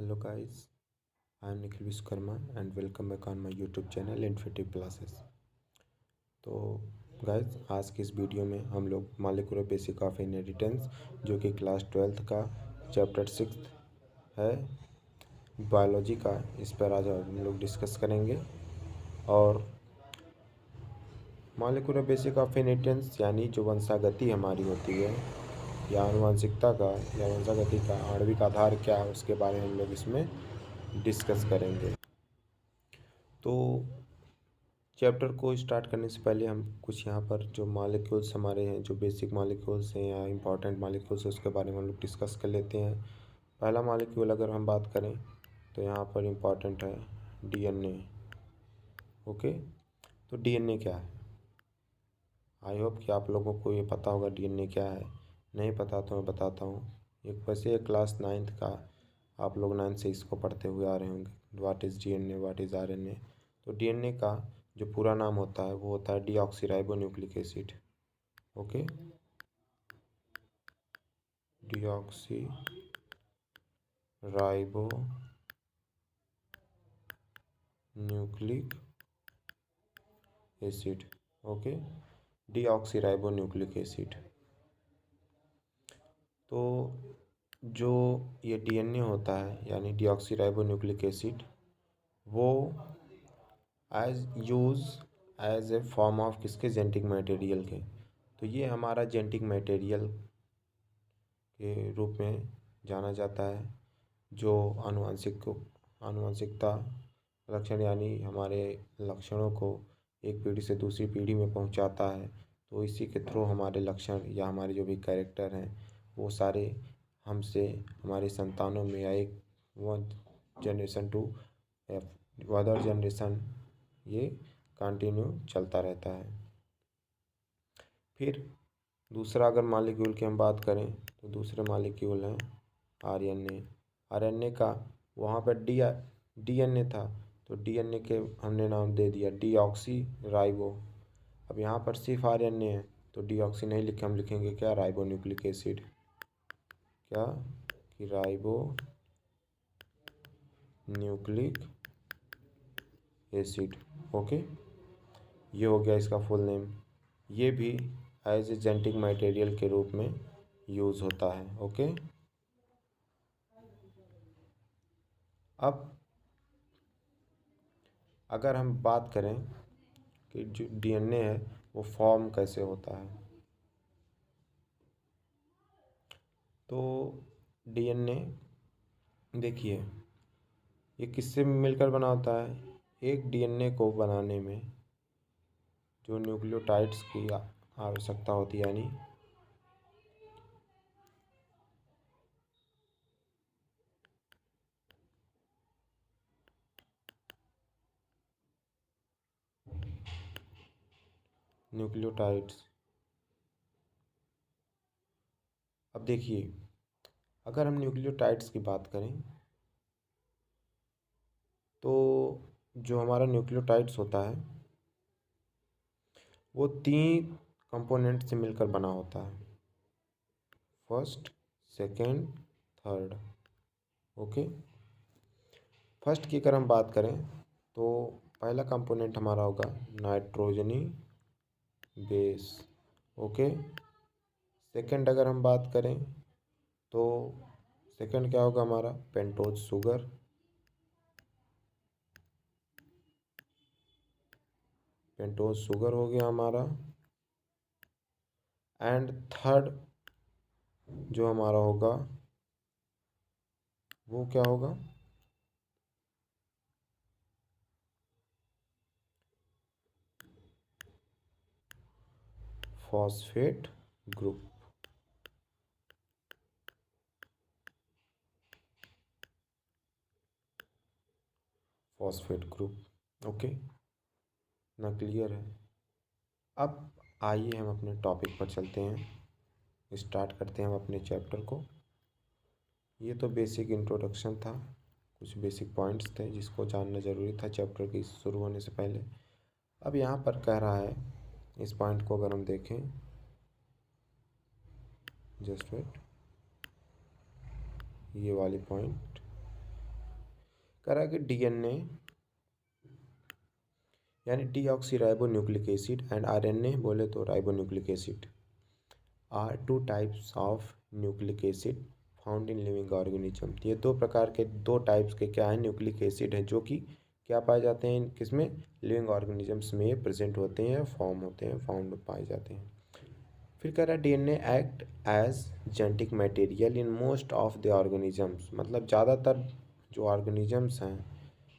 Hello guys, I am Nikhil Vishwakarma and welcome back on my YouTube channel Infinity Classes। तो guys आज की इस video में हम लोग मॉलिक्यूलर बेसिक ऑफ इनहेरिटेंस जो कि क्लास 12th का चैप्टर 6 है बायोलॉजी का, इस पर आज हम लोग डिस्कस करेंगे। और मॉलिक्यूलर बेसिक ऑफ इनहेरिटेंस यानी जो वंशागति हमारी होती है या आनुवंशिकता का या वंशागति का आणविक आधार क्या है उसके बारे में हम लोग इसमें डिस्कस करेंगे। तो चैप्टर को स्टार्ट करने से पहले हम कुछ यहाँ पर जो मॉलिक्यूल्स हमारे हैं, जो बेसिक मॉलिक्यूल्स हैं या इम्पॉर्टेंट मॉलिक्यूल्स हैं, उसके बारे में हम लोग डिस्कस कर लेते हैं। पहला मॉलिक्यूल अगर हम बात करें तो यहाँ पर इम्पॉर्टेंट है डीएनए। ओके, तो डीएनए क्या है? आई होप कि आप लोगों को ये पता होगा डीएनए क्या है। नहीं पता तो मैं बताता हूँ। एक वैसे क्लास 9th का आप लोग 9 से इसको पढ़ते हुए आ रहे होंगे, what is DNA, what is RNA. तो डीएनए का जो पूरा नाम होता है वो होता है deoxyribonucleic acid. Okay, deoxyribonucleic acid. Okay, deoxyribonucleic acid. तो जो ये डीएनए होता है यानी डीऑक्सीराइबोन्यूक्लिक एसिड, वो एज ए फॉर्म ऑफ किसके, जेनेटिक मटेरियल के। तो ये हमारा जेनेटिक मटेरियल के रूप में जाना जाता है, जो आनुवंशिकता लक्षण यानी हमारे लक्षणों को एक पीढ़ी से दूसरी पीढ़ी में पहुंचाता है। तो इसी के थ्रू हमारे लक्षण या हमारे जो भी कैरेक्टर हैं वो सारे हमसे हमारे संतानों में या एक one generation to other generation ये कंटिन्यू चलता रहता है। फिर दूसरा अगर मॉलिक्यूल की हम बात करें तो दूसरे मॉलिक्यूल हैं आरएनए। आरएनए का वहाँ पर डीएनए था तो डीएनए के हमने नाम दे दिया डीऑक्सी राइबो। अब यहाँ पर सिर्फ आरएनए है तो डीऑक्सी नहीं लिखे, हम लिखेंगे क्या, राइबोन्यूक्लिक एसिड। क्या कि राइबो न्यूक्लिक एसिड। ओके, ये हो गया इसका फुल नेम। ये भी एज ए जेनेटिक मटेरियल के रूप में यूज़ होता है। ओके, अब अगर हम बात करें कि जो डीएनए है वो फॉर्म कैसे होता है, तो डीएनए देखिए ये किससे मिलकर बना होता है। एक डीएनए को बनाने में जो न्यूक्लियोटाइड्स की आवश्यकता होती है, यानी न्यूक्लियोटाइड्स। अब देखिए अगर हम न्यूक्लियोटाइड्स की बात करें तो जो हमारा न्यूक्लियोटाइड्स होता है वो 3 कंपोनेंट से मिलकर बना होता है, first, second, third. Okay, first की अगर हम बात करें तो पहला कंपोनेंट हमारा होगा नाइट्रोजनी बेस। ओके, सेकंड अगर हम बात करें तो सेकंड क्या होगा हमारा, पेंटोज शुगर। पेंटोज शुगर हो गया हमारा। एंड थर्ड जो हमारा होगा वो क्या होगा, phosphate group. Phosphate group. Okay, ना क्लियर है। अब आइए हम अपने टॉपिक पर चलते हैं, स्टार्ट करते हैं हम अपने चैप्टर को। ये तो बेसिक इंट्रोडक्शन था, कुछ बेसिक पॉइंट्स थे जिसको जानना ज़रूरी था चैप्टर की शुरू होने से पहले। अब यहाँ पर कह रहा है, इस पॉइंट को अगर हम देखें, जस्ट वेट, ये वाली पॉइंट कह रहा है कि डीएनए यानी डीऑक्सीराइबोन्यूक्लिक एसिड एंड आरएनए बोले तो ribonucleic acid are two types of nucleic acid found in living organism. ये दो प्रकार के, दो टाइप्स के क्या है, न्यूक्लिक एसिड हैं, जो कि क्या पाए जाते हैं, किसमें, लिविंग ऑर्गेनिजम्स में ये प्रेजेंट होते हैं, फॉर्म होते हैं, फाउंड पाए जाते हैं। फिर कह रहा है DNA act as genetic material in most of the organisms, मतलब ज़्यादातर जो ऑर्गेनिजम्स हैं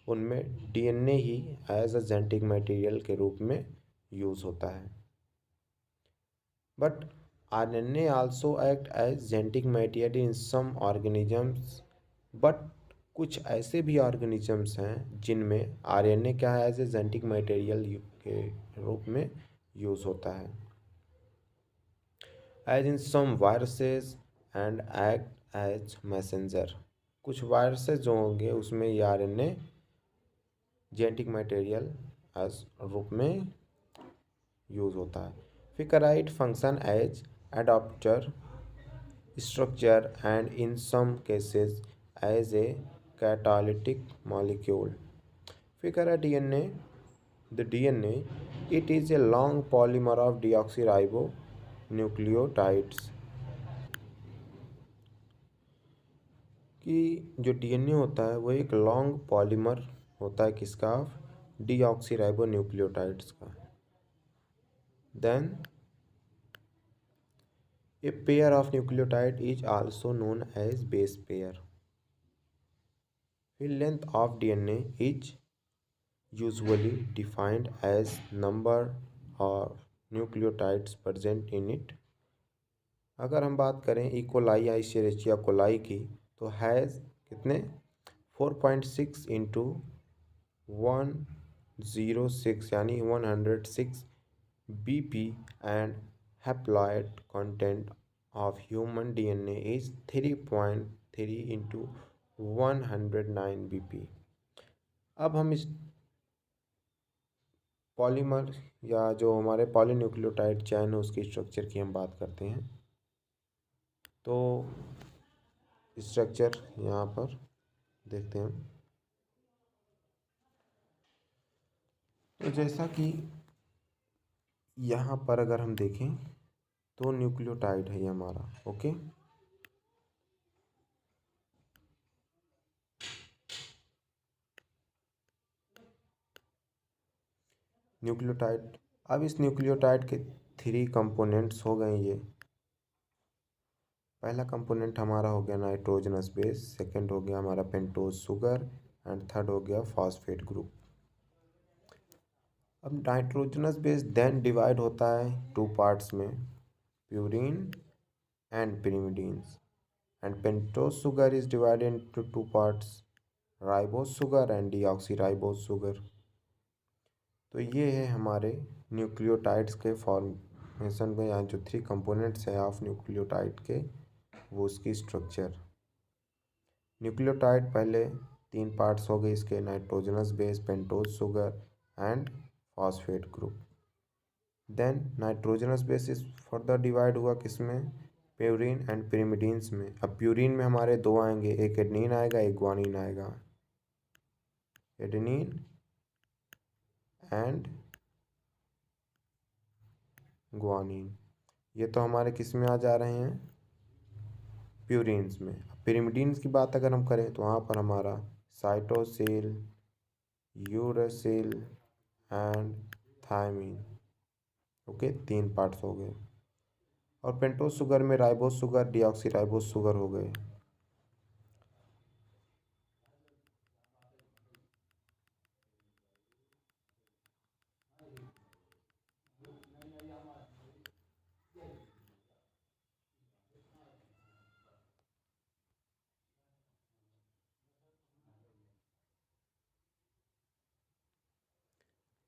उनमें डीएनए ही एज अ जेनेटिक मटेरियल के रूप में यूज़ होता है। But RNA also act as genetic material in some organisms, but कुछ ऐसे भी ऑर्गेनिजम्स हैं जिनमें आरएनए क्या है, एज ए जेनेटिक मटेरियल के रूप में यूज़ होता है। As in some viruses and act as messenger, कुछ वायरसेस जो होंगे उसमें ये आरएनए जेनेटिक मटेरियल एज रूप में यूज़ होता है। फिर कराइट function as adapter structure and in some cases as a catalytic molecule. फिर करा DNA, the DNA it is a long polymer of deoxyribonucleotides न्यूक्लियोटाइड्स, कि जो डीएनए होता है वो एक लॉन्ग पॉलीमर होता है, किसका, डीऑक्सीराइबो न्यूक्लियोटाइड्स का। Then a pair of nucleotide is also known as base pair. फिर length of DNA is usually defined as number of nucleotides present in it. अगर हम बात करें इकोलाई या इशेरिचिया कोलाई की, तो हैज़ कितने 4.6 इंटू 106 यानी 106 BP and haploid content of human DNA is 3.3 into 109 BP। अब हम इस पॉलीमर या जो हमारे पॉलीन्यूक्लियोटाइड चैन है उसकी स्ट्रक्चर की हम बात करते हैं। तो स्ट्रक्चर यहाँ पर देखते हैं। तो जैसा कि यहाँ पर अगर हम देखें तो न्यूक्लियोटाइड है ये हमारा, ओके। न्यूक्लियोटाइड, अब इस न्यूक्लियोटाइड के 3 कंपोनेंट्स हो गए ये। पहला कंपोनेंट हमारा हो गया नाइट्रोजनस बेस, सेकंड हो गया हमारा पेंटोज शुगर एंड थर्ड हो गया फॉस्फेट ग्रुप। अब नाइट्रोजनस बेस देन डिवाइड होता है 2 पार्ट्स में, purine and pyrimidines, and pentose sugar is divided into 2 parts, ribose sugar and deoxyribose sugar। तो ये है हमारे न्यूक्लियोटाइड्स के फॉर्मेशन में, यहाँ जो 3 कंपोनेंट्स हैं ऑफ न्यूक्लियोटाइड के, वो उसकी स्ट्रक्चर। न्यूक्लियोटाइड पहले 3 पार्ट्स हो गए इसके, nitrogenous base, pentose sugar and phosphate group. Then nitrogenous base is further divide हुआ किसमें, प्यूरिन एंड pyrimidines में। अब प्यूरिन में हमारे 2 आएंगे, एक एडेनिन आएगा, एक ग्वानिन आएगा, एडेनिन एंड ग्वानिन। ये तो हमारे किस में आ जा रहे हैं, प्यूरिन्स में। pyrimidines की बात अगर हम करें तो वहाँ पर हमारा cytosine, uracil and thymine, okay, 3 parts हो गए। और पेंटोज शुगर में राइबोस शुगर, डीऑक्सीराइबोस शुगर हो गए।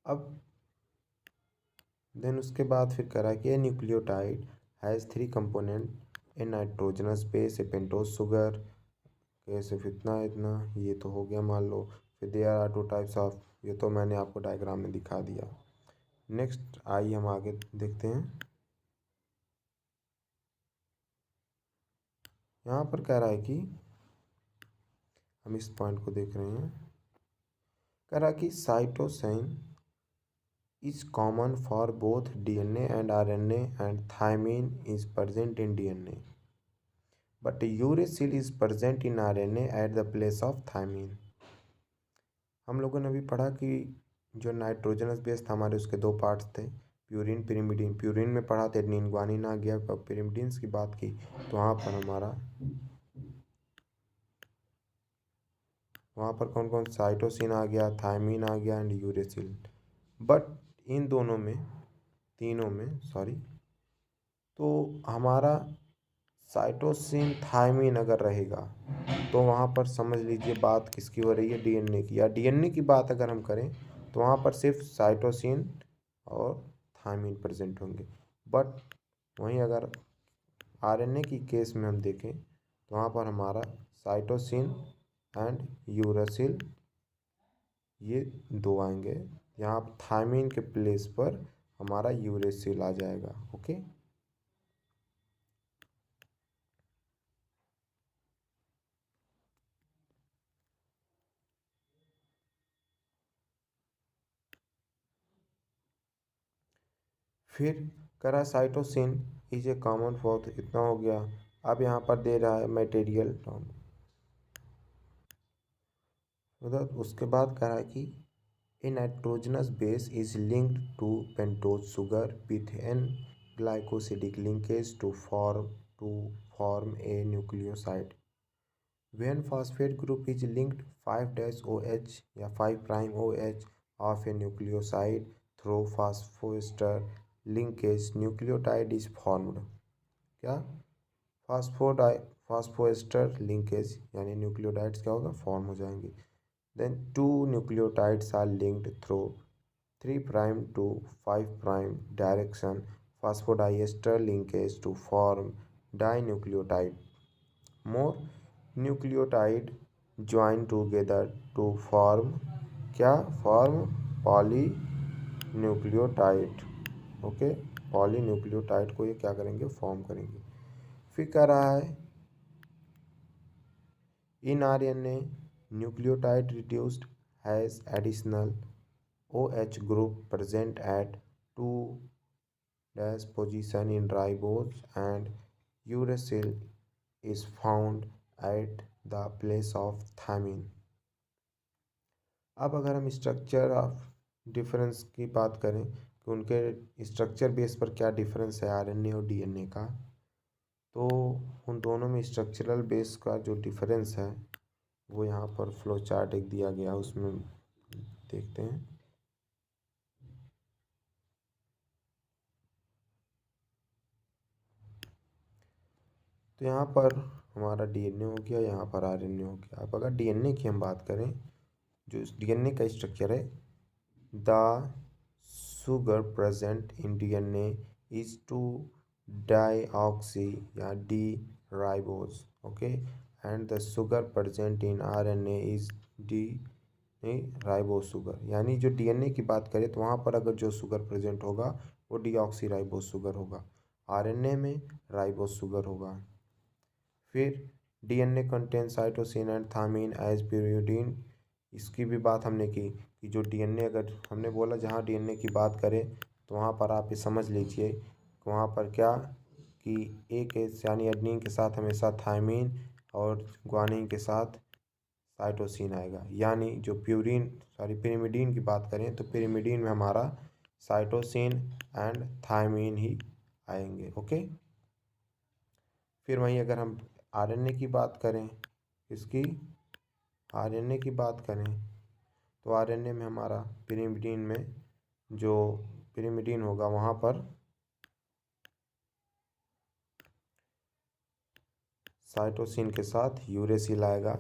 अब देन उसके बाद फिर करा कि a nucleotide has 3 component, a nitrogenous base, a pentose sugar, कैसे इतना इतना, ये तो हो गया मान लो। फिर देयर आर 2 टाइप्स ऑफ, ये तो मैंने आपको डायग्राम में दिखा दिया। नेक्स्ट आइए हम आगे देखते हैं। यहाँ पर कह रहा है कि हम इस पॉइंट को देख रहे हैं, करा कि cytosine is common for both DNA and RNA and thymine is present in DNA. But uracil is present in RNA at the place of thymine. हम लोगों ने भी पढ़ा कि जो नाइट्रोजनस बेस था हमारे उसके दो पार्ट्स थे, प्यूरिन पिरिमिडीन। प्यूरिन में पढ़ा था एडनिन ग्वानिन आ गया। अब पिरिमिडीन्स की बात की तो वहाँ पर कौन कौन साइटोसिन आ गया, थायमिन आ गया एंड यूरेसिल। बट इन दोनों में तीनों में तो हमारा साइटोसिन थायमिन अगर रहेगा तो वहाँ पर समझ लीजिए बात किसकी हो रही है, डीएनए की। या डीएनए की बात अगर हम करें तो वहाँ पर सिर्फ साइटोसिन और थायमिन प्रेजेंट होंगे। बट वहीं अगर आरएनए की केस में हम देखें तो वहाँ पर हमारा साइटोसिन एंड यूरेसिल ये दो आएंगे। यहाँ थायमिन के प्लेस पर हमारा यूरेसिल आ जाएगा। ओके, फिर करा cytosine is a common for, इतना हो गया। अब यहाँ पर दे रहा है मटेरियल टर्म। उधर उसके बाद कह रहा है कि a nitrogenous base is linked to pentose sugar with an glycosidic linkage to form a nucleoside. When phosphate group is linked 5-OH या 5'OH of a nucleoside through phosphoester linkage, nucleotide is formed। क्या फास्फोएस्टर linkage यानी nucleotides क्या होगा, form हो जाएंगे। Then two nucleotides are linked through 3' to 5' direction phosphodiester linkage to form dinucleotide. More nucleotide join together to form क्या, form polynucleotide. Okay, polynucleotide को ये क्या करेंगे, फॉर्म करेंगे। फिर कह रहा है in RNA nucleotide reduced has additional OH group present at 2' position in ribose and uracil is found at the place of thymine। अब अगर हम स्ट्रक्चर ऑफ डिफरेंस की बात करें कि उनके स्ट्रक्चर बेस पर क्या डिफरेंस है आरएनए और डीएनए का, तो उन दोनों में स्ट्रक्चरल बेस का जो डिफरेंस है वो यहाँ पर फ्लो चार्ट एक दिया गया, उसमें देखते हैं। तो यहाँ पर हमारा डीएनए हो गया, यहाँ पर आरएनए हो गया। अब अगर डीएनए की हम बात करें, जो डीएनए का स्ट्रक्चर है, the sugar present in DNA is 2-deoxy या D ribose. Okay, and the sugar present in RNA is D ribose sugar. यानी जो डीएनए की बात करें तो वहाँ पर अगर जो शुगर प्रेजेंट होगा वो डीऑक्सी राइबोज शुगर होगा, आरएनए में राइबोज शुगर होगा। फिर DNA contain cytosine and thymine as pyridine। इसकी भी बात हमने की कि जो डीएनए, अगर हमने बोला जहाँ डीएनए की बात करें तो वहाँ पर आप ये समझ लीजिए कि वहाँ पर क्या कि एक यानी एडनिन के साथ हमेशा थायमिन और ग्वानिन के साथ साइटोसिन आएगा। यानी जो पिरिमिडीन की बात करें तो पिरिमिडीन में हमारा साइटोसिन एंड थायमिन ही आएंगे। ओके, फिर वहीं अगर हम आरएनए की बात करें, इसकी आरएनए की बात करें तो आरएनए में हमारा पिरिमिडीन में जो पिरिमिडीन होगा वहाँ पर साइटोसिन के साथ यूरेसिल आएगा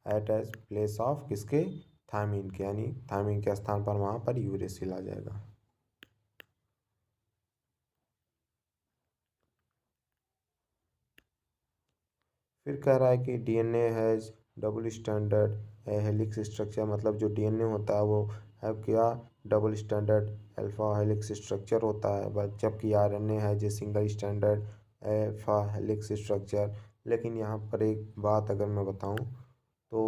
एट एज प्लेस ऑफ किसके, थायमिन के, यानी थायमिन के स्थान पर वहाँ पर यूरेसिल आ जाएगा। फिर कह रहा है कि DNA has double standard helix structure. मतलब जो डीएनए होता है वो है क्या, double standard alpha helix structure होता है, जबकि आरएनए है जो single standard alpha helix structure. लेकिन यहाँ पर एक बात अगर मैं बताऊँ तो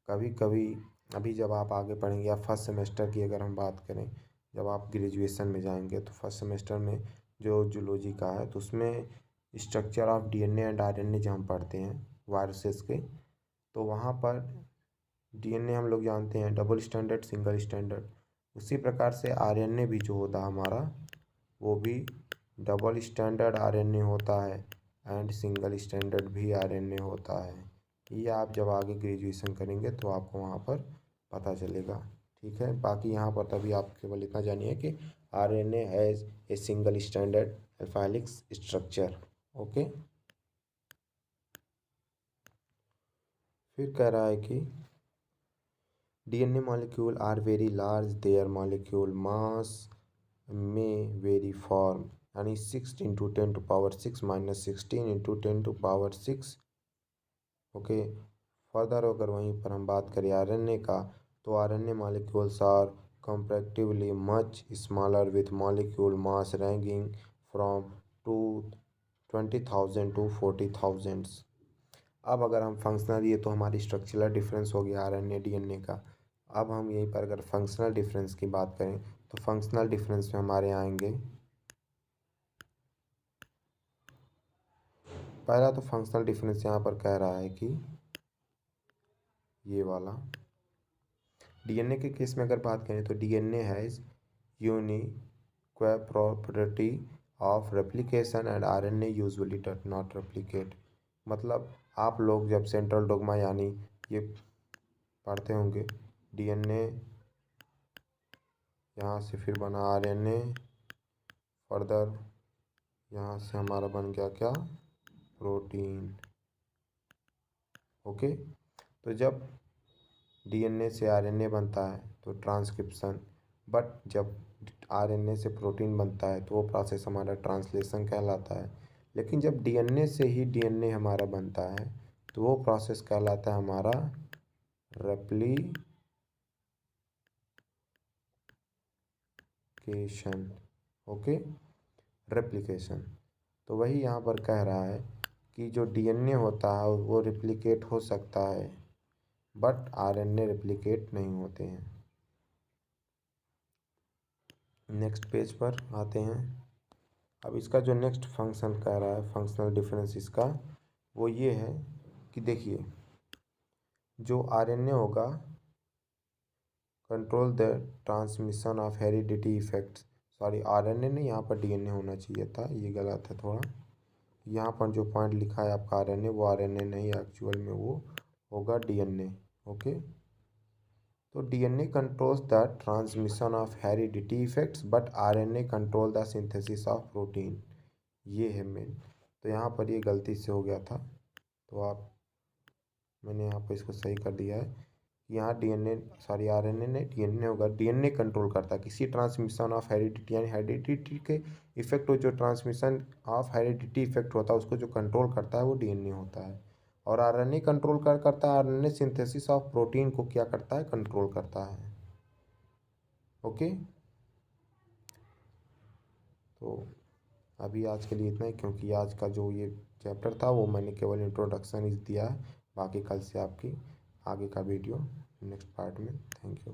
कभी कभी अभी जब आप आगे पढ़ेंगे या फर्स्ट सेमेस्टर की अगर हम बात करें, जब आप ग्रेजुएशन में जाएंगे तो फर्स्ट सेमेस्टर में जो जूलॉजी का है तो उसमें structure of DNA and RNA जो हम पढ़ते हैं वायरसेस के, तो वहाँ पर डीएनए हम लोग जानते हैं डबल स्टैंडर्ड सिंगल स्टैंडर्ड, उसी प्रकार से आरएनए भी जो होता है हमारा वो भी डबल स्टैंडर्ड आरएनए होता है एंड सिंगल स्टैंडर्ड भी आरएनए होता है। ये आप जब आगे ग्रेजुएशन करेंगे तो आपको वहाँ पर पता चलेगा। ठीक है, बाकी यहाँ पर तभी आप केवल इतना जानिए कि RNA has a single standard alpha helix structure. Okay, फिर कह रहा है कि DNA molecule are very large, their molecule mass may vary from यानी 6 into 10 to power 6 minus 16 into 10 to power 6। Okay, further अगर वहीं पर हम बात करें आरएनए का तो RNA molecules are comparatively much smaller with molecule mass ranging from 20,000 to 40,000। अब अगर हम फंक्शनल, ये तो हमारी स्ट्रक्चरल डिफरेंस हो गया आरएनए डीएनए का। अब हम यहीं पर अगर फंक्शनल डिफरेंस की बात करें तो फंक्शनल डिफरेंस में हमारे आएंगे, पहला तो फंक्शनल डिफरेंस यहाँ पर कह रहा है कि ये वाला डीएनए के केस में अगर बात करें तो DNA has unique property of replication and RNA usually does not replicate. मतलब आप लोग जब सेंट्रल डोग्मा यानी ये पढ़ते होंगे, डीएनए यहाँ से फिर बना आरएनए, फर्दर यहाँ से हमारा बन गया क्या, प्रोटीन। ओके, तो जब डीएनए से आरएनए बनता है तो ट्रांसक्रिप्शन, बट जब आरएनए से प्रोटीन बनता है तो वो प्रोसेस हमारा ट्रांसलेशन कहलाता है। लेकिन जब डीएनए से ही डीएनए हमारा बनता है तो वो प्रोसेस कहलाता है हमारा रेप्लिकेशन। Okay, replication. तो वही यहाँ पर कह रहा है कि जो डीएनए होता है वो रेप्लिकेट हो सकता है बट आरएनए रेप्लिकेट नहीं होते हैं। नेक्स्ट पेज पर आते हैं। अब इसका जो नेक्स्ट फंक्शन कह रहा है, फंक्शनल डिफरेंस इसका वो ये है कि देखिए जो आरएनए होगा control the transmission of heredity effects, sorry RNA नहीं, यहाँ पर डीएनए होना चाहिए था, ये गलत है थोड़ा। यहाँ पर जो पॉइंट लिखा है आपका आरएनए, वो आरएनए नहीं, एक्चुअल में वो होगा डीएनए। ओके, तो DNA controls the transmission of heredity effects but RNA control the synthesis of protein. ये है मेन। तो यहाँ पर ये गलती से हो गया था, तो आप मैंने यहाँ पर इसको सही कर दिया है। यहाँ डीएनए सॉरी आरएनए नहीं डीएनए होगा, डीएनए कंट्रोल करता है किसी ट्रांसमिशन ऑफ हेरिडिटी, यानी हेरिडिटी के इफेक्ट, जो ट्रांसमिशन ऑफ हेरिडिटी इफेक्ट होता है उसको जो कंट्रोल करता है वो डीएनए होता है। और आरएनए कंट्रोल करता है, आरएनए सिंथेसिस ऑफ प्रोटीन को क्या करता है, कंट्रोल करता है। ओके, तो अभी आज के लिए इतना ही, क्योंकि आज का जो ये चैप्टर था वो मैंने केवल इंट्रोडक्शन ही दिया है, बाकी कल से आपकी आगे का वीडियो नेक्स्ट पार्ट में। Thank you.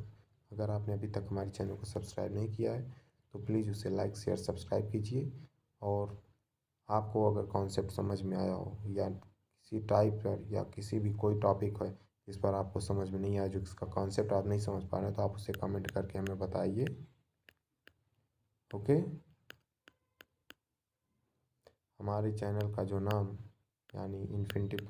अगर आपने अभी तक हमारे चैनल को सब्सक्राइब नहीं किया है तो प्लीज़ उसे लाइक शेयर सब्सक्राइब कीजिए। और आपको अगर कॉन्सेप्ट समझ में आया हो या किसी टाइप पर या किसी भी कोई टॉपिक है जिस पर आपको समझ में नहीं आया, जो इसका कॉन्सेप्ट आप नहीं समझ पा रहे हैं, तो आप उसे कमेंट करके हमें बताइए। ओके, हमारे चैनल का जो नाम यानी इन्फिनिटिव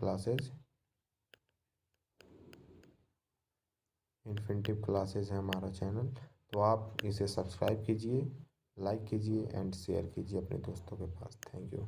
क्लासेस है हमारा चैनल, तो आप इसे सब्सक्राइब कीजिए, लाइक कीजिए एंड शेयर कीजिए अपने दोस्तों के पास। Thank you.